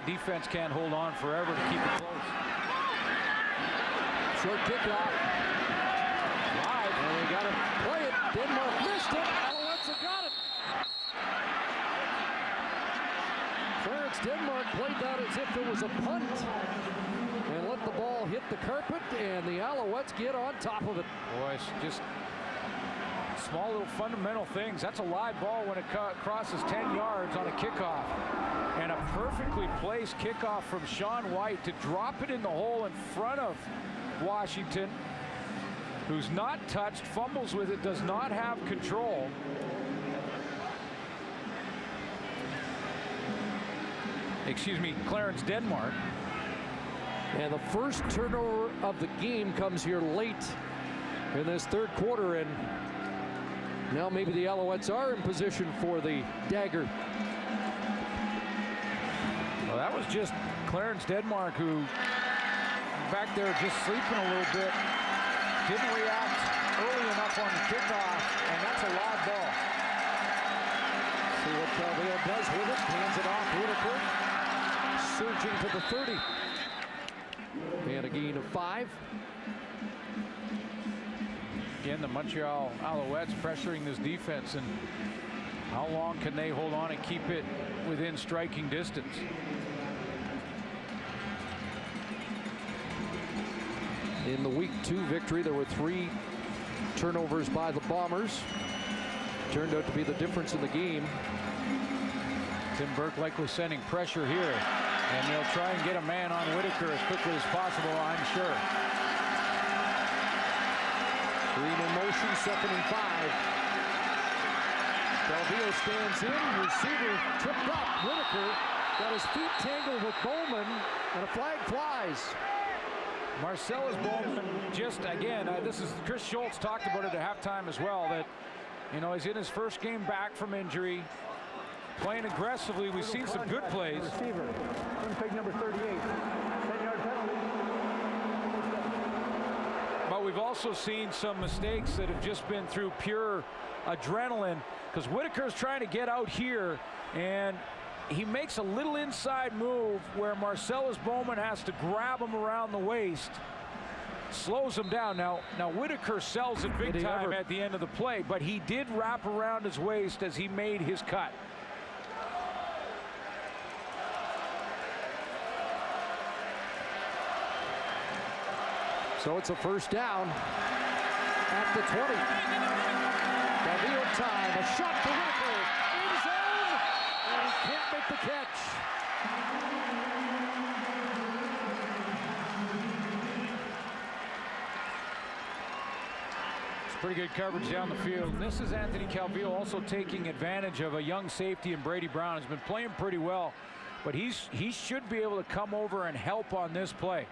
defense can't hold on forever to keep it close. Short kickoff. Live. And they got to play it. Denmark missed it. Alouettes have got it. Clarence Denmark played that as if it was a punt. And let the ball hit the carpet, and the Alouettes get on top of it. Boy, it's just small little fundamental things. That's a live ball when it crosses 10 yards on a kickoff. And a perfectly placed kickoff from Sean White to drop it in the hole in front of Washington, who's not touched, fumbles with it, does not have control. Excuse me, Clarence Denmark. And the first turnover of the game comes here late in this third quarter, and now maybe the Alouettes are in position for the dagger. Well, that was just Clarence Denmark, who back there just sleeping a little bit. Didn't react early enough on the kickoff, and that's a live ball. See what Calvillo does with it. Hands it off. Whitaker surging to the 30. And a gain of 5. Again, the Montreal Alouettes pressuring this defense, and how long can they hold on and keep it within striking distance? In the Week 2 victory, there were 3 turnovers by the Bombers. Turned out to be the difference in the game. Tim Burke likely sending pressure here, and they'll try and get a man on Whitaker as quickly as possible, I'm sure. Green in motion, 2nd and 5. Calvillo stands in, receiver tripped up. Whitaker got his feet tangled with Bowman, and a flag flies. Marcellus Bowman, just again, this is Chris Schultz talked about it at halftime as well, that, you know, he's in his first game back from injury, playing aggressively. We've seen some good plays. Receiver, Winnipeg number 38, 10-yard penalty. But we've also seen some mistakes that have just been through pure adrenaline, because Whitaker's trying to get out here, and he makes a little inside move where Marcellus Bowman has to grab him around the waist, slows him down. Now Whitaker sells it big time at the end of the play, but he did wrap around his waist as he made his cut. So it's a first down at the 20. Calvillo time, a shot to Whitaker, in zone, and he can't make the catch. It's pretty good coverage down the field. And this is Anthony Calvillo also taking advantage of a young safety in Brady Brown. He's been playing pretty well, but he should be able to come over and help on this play.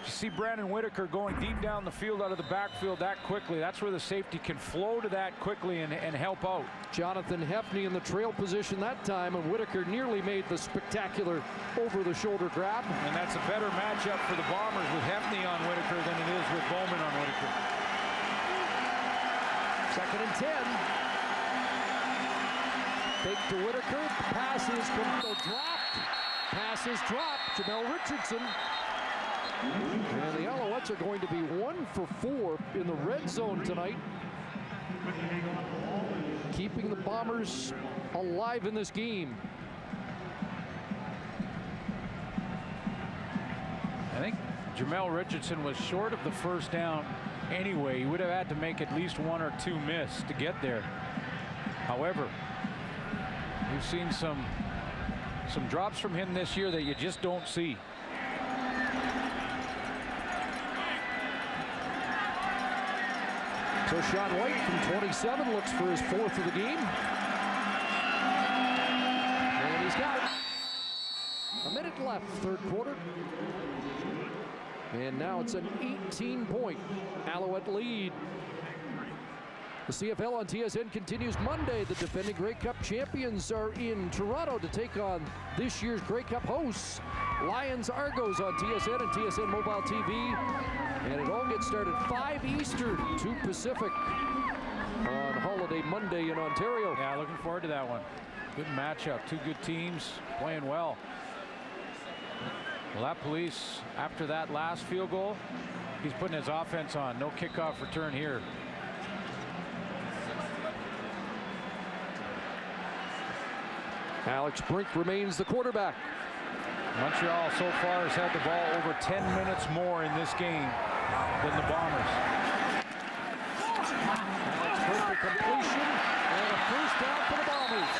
You see Brandon Whitaker going deep down the field out of the backfield that quickly. That's where the safety can flow to that quickly and help out. Jonathan Hefney in the trail position that time, and Whitaker nearly made the spectacular over-the-shoulder grab. And that's a better matchup for the Bombers with Hefney on Whitaker than it is with Bowman on Whitaker. 2nd and 10. Fake to Whitaker. Pass is dropped. Pass is dropped. Jamel Richardson. And the Alouettes are going to be 1 for 4 in the red zone tonight, keeping the Bombers alive in this game. I think Jamel Richardson was short of the first down anyway. He would have had to make at least 1 or 2 miss to get there. However, we've seen some drops from him this year that you just don't see. So Sean White from 27 looks for his 4th of the game. And he's got it. A minute left, third quarter. And now it's an 18-point Alouette lead. The CFL on TSN continues Monday. The defending Grey Cup champions are in Toronto to take on this year's Grey Cup hosts, Lions Argos, on TSN and TSN Mobile TV. And it all gets started 5 Eastern, 2 Pacific on Holiday Monday in Ontario. Yeah, looking forward to that one. Good matchup. 2 good teams playing well. Well, that Police, after that last field goal, he's putting his offense on. No kickoff return here. Alex Brink remains the quarterback. Montreal so far has had the ball over 10 minutes more in this game than the Bombers. Alex Brink, a completion and a first down for the Bombers.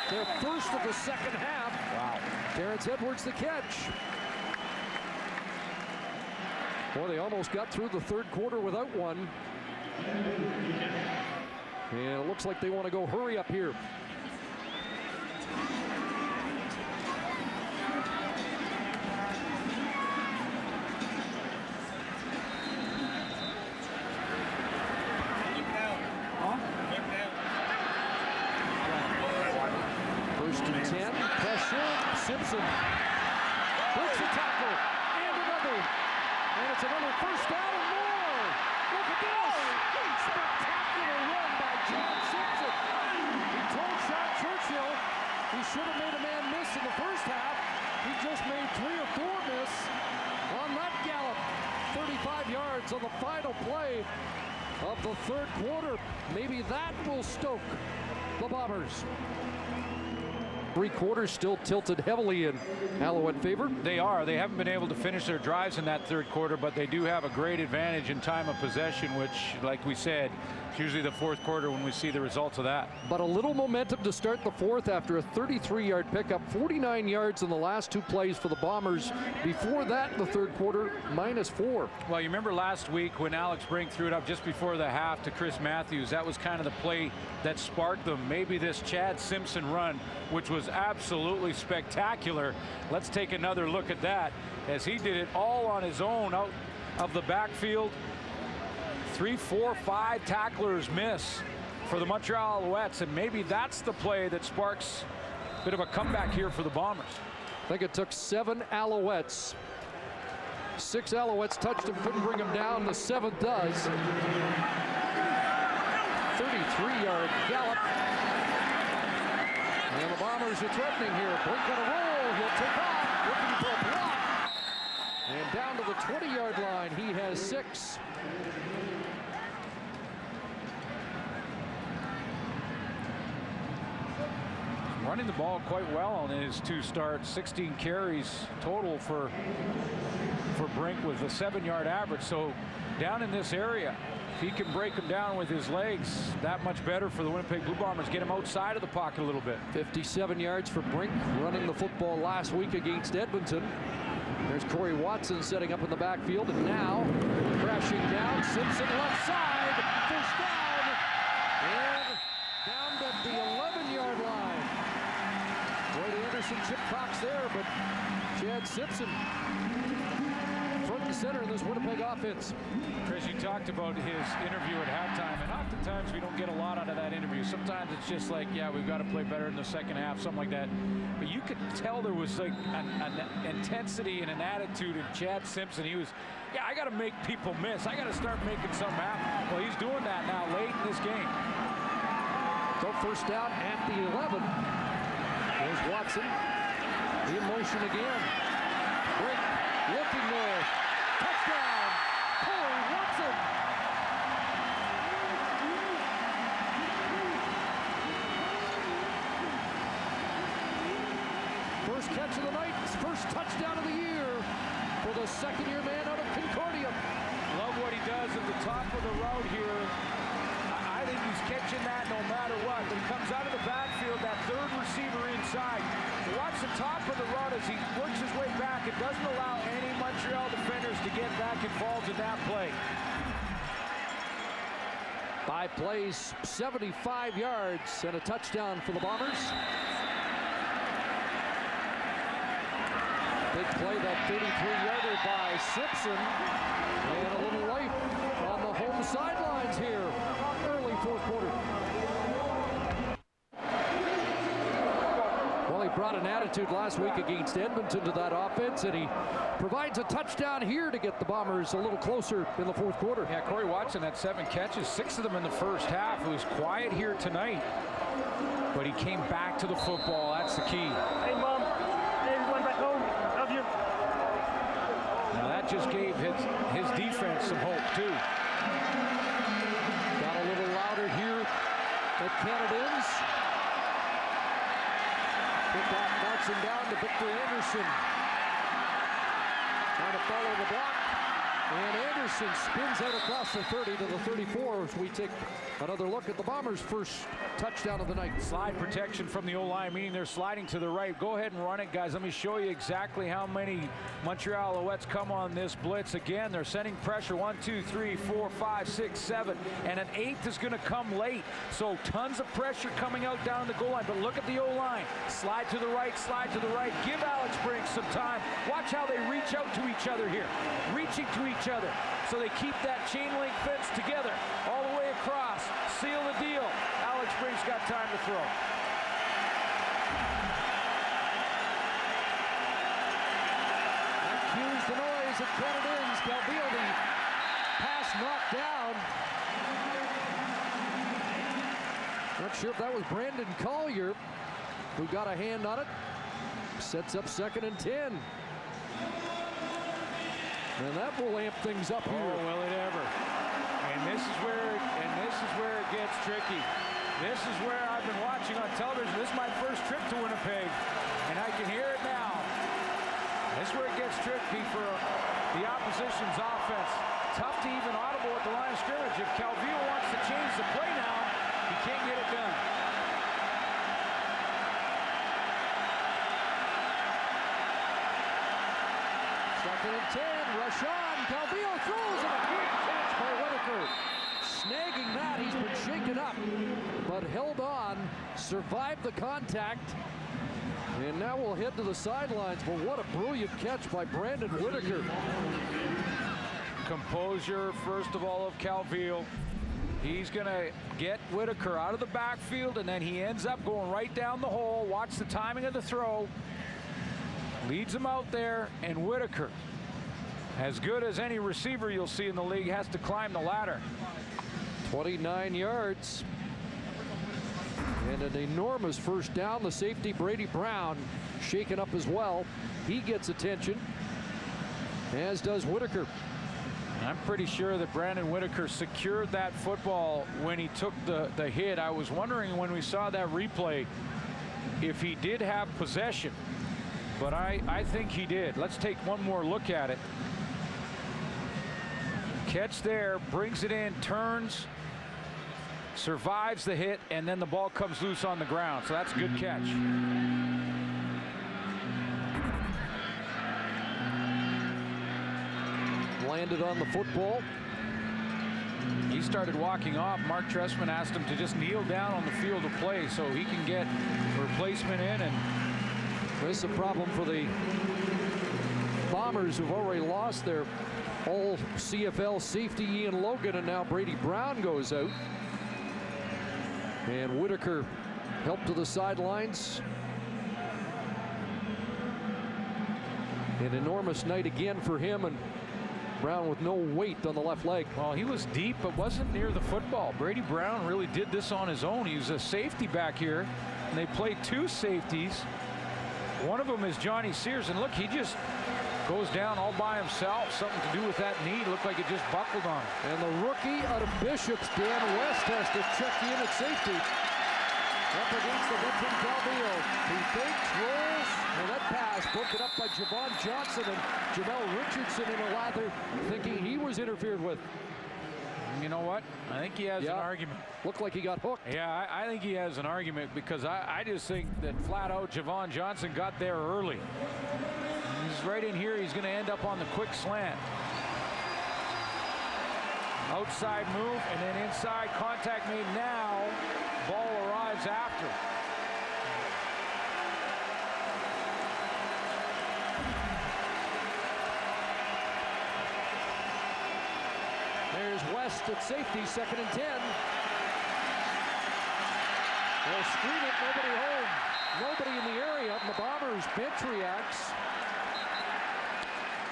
Their first of the second half. Wow. Terrence Edwards the catch. Boy, they almost got through the third quarter without one. And it looks like they want to go hurry up here. First and 10, pressure, Simpson breaks a tackle, and another. And it's another first down and more. Look at this. Spectacular run by John Simpson. He told Sean Churchill he should have made a man miss in the first half. He just made 3 or 4 miss on that gallop. 35 yards on the final play of the third quarter. Maybe that will stoke the Bombers. 3 quarters still tilted heavily in Alouette favor. They are. They haven't been able to finish their drives in that third quarter, but they do have a great advantage in time of possession, which, like we said, it's usually the fourth quarter when we see the results of that. But a little momentum to start the fourth after a 33-yard pickup, 49 yards in the last 2 plays for the Bombers. Before that, in the third quarter, -4. Well, you remember last week when Alex Brink threw it up just before the half to Chris Matthews. That was kind of the play that sparked them. Maybe this Chad Simpson run, which was absolutely spectacular. Let's take another look at that as he did it all on his own out of the backfield. 3, 4, 5 tacklers miss for the Montreal Alouettes, and maybe that's the play that sparks a bit of a comeback here for the Bombers. I think it took 7 Alouettes. 6 Alouettes touched him, couldn't bring him down. The 7th does. 33-yard gallop. And the Bombers are threatening here. Brink on a roll. He'll take off. Looking for a block. And down to the 20-yard line. He has 6. Running the ball quite well in his 2 starts. 16 carries total for Brink with a 7-yard average. So down in this area, if he can break him down with his legs, that much better for the Winnipeg Blue Bombers. Get him outside of the pocket a little bit. 57 yards for Brink, running the football last week against Edmonton. There's Corey Watson setting up in the backfield, and now crashing down. Simpson left side, first down, and down at the 11-yard line. Boy, the Anderson chip clocks there, but Chad Simpson front and center in this Winnipeg offense. Chris, you talked about his interview at halftime, and oftentimes we don't get a lot out of that interview. Sometimes it's just like, yeah, we've got to play better in the second half, something like that. But you could tell there was like an intensity and an attitude in Chad Simpson. He was, yeah, I got to make people miss. I got to start making something happen. Well, he's doing that now late in this game. So first down at the 11. There's Watson in motion again. Brink looking there. Touchdown, Corey Watson. First catch of the night, first touchdown of the year for the second-year man out of Concordia. Love what he does at the top of the route here. I think he's catching that no matter what. But he comes out of the backfield, that third receiver inside. Watch the top of the route as he works his way back. It doesn't allow any Montreal defenders to get back involved in that play. 5 plays, 75 yards, and a touchdown for the Bombers. Big play, that 33-yarder by Simpson. And a little life on the home sidelines here. Early fourth quarter. Well, he brought an attitude last week against Edmonton to that offense, and he provides a touchdown here to get the Bombers a little closer in the fourth quarter. Yeah, Corey Watson had 7 catches, 6 of them in the first half. It was quiet here tonight, but he came back to the football. That's the key. Hey, Mom. Hey, everyone back home. Love you. that just gave his defense some hope, too. Got a little louder here at Canadians. Kickoff marching down to Victor Anderson. Trying to follow the block. And Anderson spins out across the 30 to the 34 as we take another look at the Bombers' first touchdown of the night. Slide protection from the O-line, meaning they're sliding to the right. Go ahead and run it, guys. Let me show you exactly how many Montreal Alouettes come on this blitz. Again, they're sending pressure. 1, 2, 3, 4, 5, 6, 7. And an 8th is going to come late. So tons of pressure coming out down the goal line. But look at the O-line. Slide to the right, slide to the right. Give Alex Briggs some time. Watch how they reach out to each other here. Reaching to each other. So they keep that chain link fence together all the way across. Seal the deal. Alex Briggs got time to throw. That cues the noise at Canadians. Calvillo, the pass knocked down. Not sure if that was Brandon Collier who got a hand on it. Sets up 2nd and 10. And that will amp things up here. Oh, will it ever? And this is where it gets tricky. This is where I've been watching on television. This is my first trip to Winnipeg, and I can hear it now. This is where it gets tricky for the opposition's offense. Tough to even audible at the line of scrimmage. If Calvillo wants to change the play now, he can't get it done. Second and 10, Rashawn Calvillo throws and a good catch by Whitaker. Snagging that, he's been shaken up, but held on, survived the contact, and now we'll head to the sidelines. But what a brilliant catch by Brandon Whitaker. Composure, first of all, of Calvillo. He's going to get Whitaker out of the backfield, and then he ends up going right down the hole. Watch the timing of the throw. Leads him out there, and Whitaker, as good as any receiver you'll see in the league, has to climb the ladder. 29 yards. And an enormous first down. The safety, Brady Brown, shaken up as well. He gets attention, as does Whitaker. I'm pretty sure that Brandon Whitaker secured that football when he took the hit. I was wondering when we saw that replay if he did have possession. But I think he did. Let's take one more look at it. Catch there, brings it in, turns, survives the hit, and then the ball comes loose on the ground. So that's a good catch. Landed on the football. He started walking off. Mark Trestman asked him to just kneel down on the field of play so he can get replacement in. And this is a problem for the Bombers, who've already lost their all CFL safety Ian Logan, and now Brady Brown goes out. And Whitaker helped to the sidelines. An enormous night again for him, and Brown with no weight on the left leg. Well, he was deep but wasn't near the football. Brady Brown really did this on his own. He was a safety back here, and they played two safeties. One of them is Johnny Sears, and look, he just goes down all by himself. Something to do with that knee. Looked like it just buckled on him. And the rookie out of Bishops, Dan West, has to check in at safety. Up against the veteran Calvillo. He fakes, rolls, and that pass broken up by Javon Johnson, and Jamel Richardson in a lather, thinking he was interfered with. You know what? I think he has an argument. Looked like he got hooked. Yeah, I think he has an argument, because I just think that flat out Javon Johnson got there early. He's right in here. He's going to end up on the quick slant. Outside move, and then inside contact made now. Ball arrives after. There's West at safety, 2nd and 10. They'll screen it, nobody home. Nobody in the area, and the Bombers bench reacts.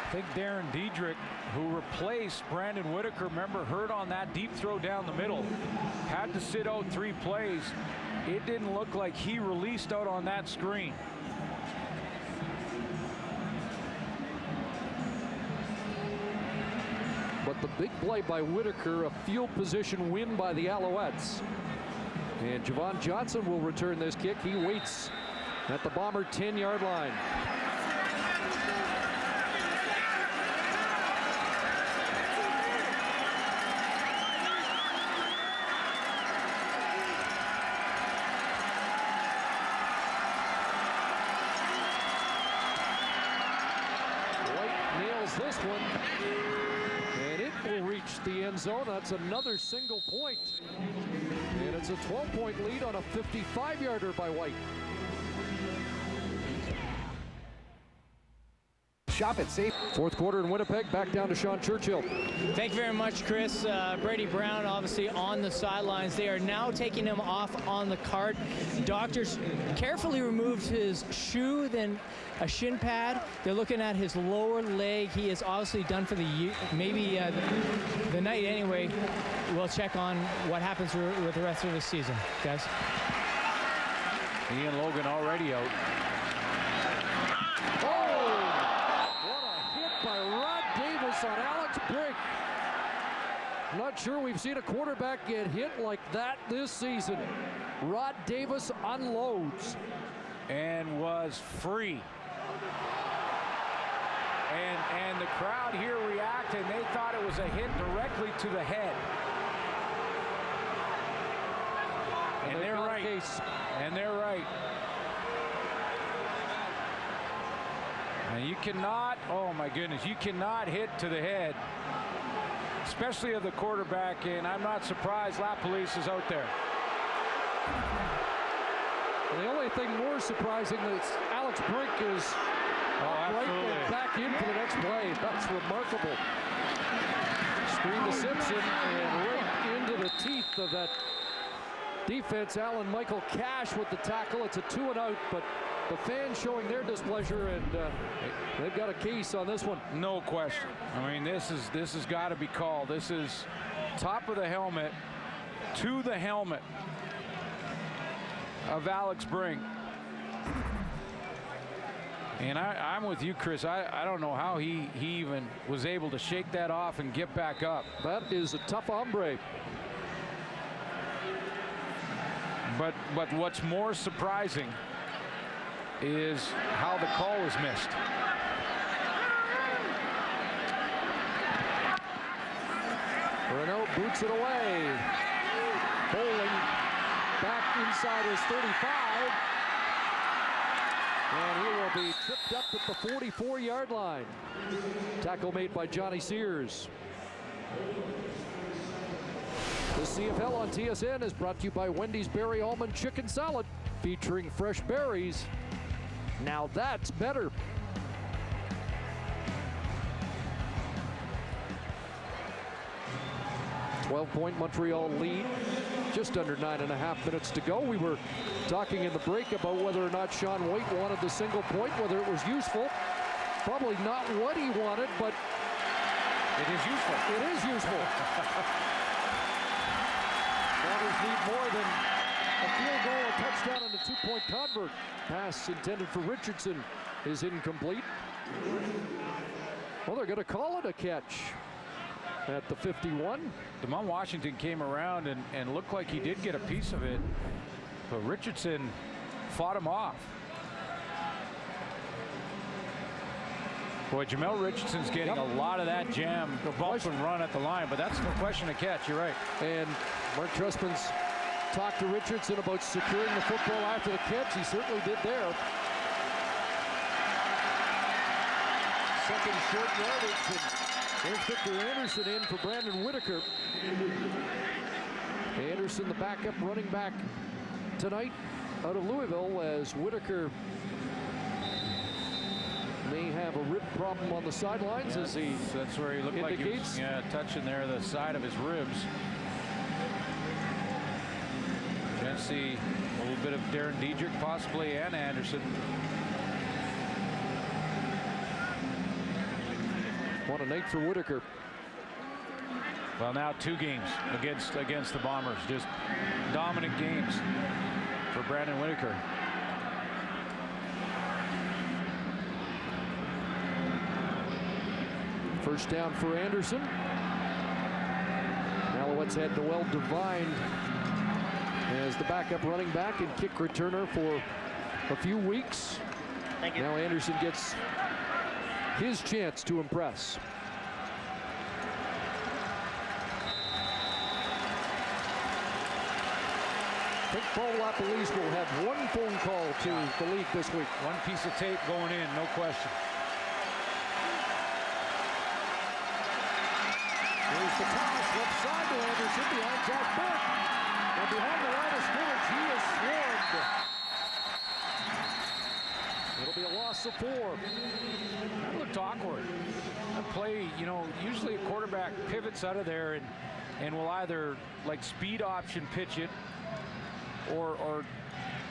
I think Darren Diedrich, who replaced Brandon Whitaker, remember, hurt on that deep throw down the middle. Had to sit out 3 plays. It didn't look like he released out on that screen. But the big play by Whitaker, a field position win by the Alouettes. And Javon Johnson will return this kick. He waits at the Bomber 10-yard line. This one, and it will reach the end zone. That's another single point, and it's a 12-point lead on a 55-yarder by White. Shop it safe. Fourth quarter in Winnipeg. Back down to Sean Churchill. Thank you very much, Chris. Brady Brown obviously on the sidelines. They are now taking him off on the cart. Doctors carefully removed his shoe, then a shin pad. They're looking at his lower leg. He is obviously done for the the night anyway. We'll check on what happens with the rest of the season, guys. Ian Logan already out. On Alex Brink. I'm not sure we've seen a quarterback get hit like that this season. Rod Davis unloads. And was free. And the crowd here reacted. They thought it was a hit directly to the head. And they're right. And they're right. And you cannot, oh my goodness, you cannot hit to the head, especially of the quarterback, and I'm not surprised LaPolice is out there. The only thing more surprising is Alex Brink is right and back in for the next play. That's remarkable. Screen to Simpson and right into the teeth of that defense. Alan Michael Cash with the tackle. It's a 2-and-out, but the fans showing their displeasure, and they've got a case on this one. No question. I mean, this has got to be called. This is top of the helmet to the helmet of Alex Brink. And I'm with you, Chris. I don't know how he even was able to shake that off and get back up. That is a tough hombre. But what's more surprising is how the call was missed. Renault boots it away. Bowling back inside his 35. And he will be tripped up at the 44-yard line. Tackle made by Johnny Sears. The CFL on TSN is brought to you by Wendy's Berry Almond Chicken Salad, featuring fresh berries. Now that's better. A 12-point Montreal lead. Just under 9.5 minutes to go. We were talking in the break about whether or not Sean White wanted the single point, whether it was useful. Probably not what he wanted, but it is useful. It is useful. Wanderers need more than a field goal, a touchdown, and a 2-point convert. Pass intended for Richardson is incomplete. Well, they're going to call it a catch at the 51. Damon Washington came around and looked like he did get a piece of it, but Richardson fought him off. Boy, Jamel Richardson's getting a lot of that jam, the bump and run at the line, but that's no question a catch, you're right. And Mark Trustman's talked to Richardson about securing the football after the catch. He certainly did there. Second short yardage, and there's Victor Anderson in for Brandon Whitaker. Anderson, the backup running back tonight out of Louisville, as Whitaker may have a rib problem on the sidelines, as he that's where he looked indicates. Like he was, touching there the side of his ribs. Can see a little bit of Darren Diedrich possibly, and Anderson. What a night for Whitaker. Well, now 2 games against the Bombers, just dominant games for Brandon Whitaker. First down for Anderson. Alouettes had Noel Devine as the backup running back and kick returner for a few weeks. Thank you. Now Anderson gets his chance to impress. I think Paul LaPolice will have one phone call to the league this week. One piece of tape going in, no question. Here's the toss, left side to Anderson behind Jack Burke. And behind the line of scrimmage, he is swarmed. It'll be a loss of 4. That looked awkward. That play, you know, usually a quarterback pivots out of there and will either like speed option pitch it or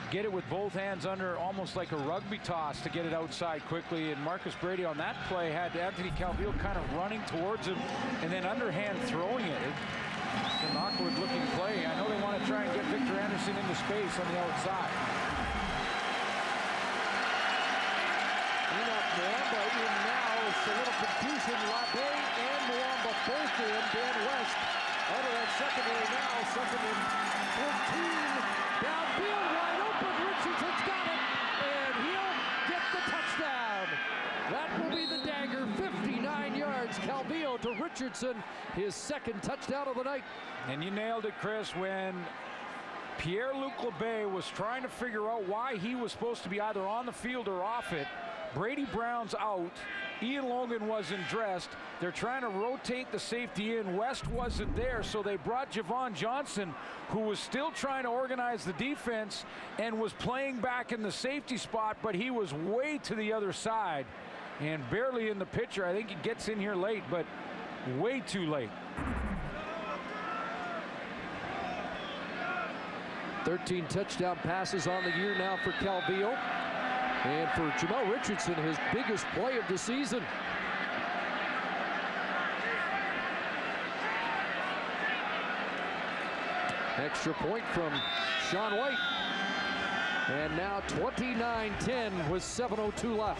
get it with both hands under, almost like a rugby toss to get it outside quickly. And Marcus Brady on that play had Anthony Calvillo kind of running towards him and then underhand throwing it. It's an awkward looking play. I know they want to try and get Victor Anderson into space on the outside. Mwamba in now. It's a little confusion. Labbe and Mwamba both in. Dan West out of that secondary now. Second and 14. Downfield wide open. Richardson's got it. And he'll get the touchdown. That will be the dagger. 59 yards. Calvillo to Richardson. His second touchdown of the night. And you nailed it, Chris, when Pierre-Luc Labbé was trying to figure out why he was supposed to be either on the field or off it. Brady Brown's out. Ian Logan wasn't dressed. They're trying to rotate the safety in. West wasn't there, so they brought Javon Johnson, who was still trying to organize the defense and was playing back in the safety spot, but he was way to the other side and barely in the picture. I think he gets in here late, but way too late. 13 touchdown passes on the year now for Calvillo. And for Jamel Richardson, his biggest play of the season. Extra point from Sean White. And now 29-10 with 7:02 left.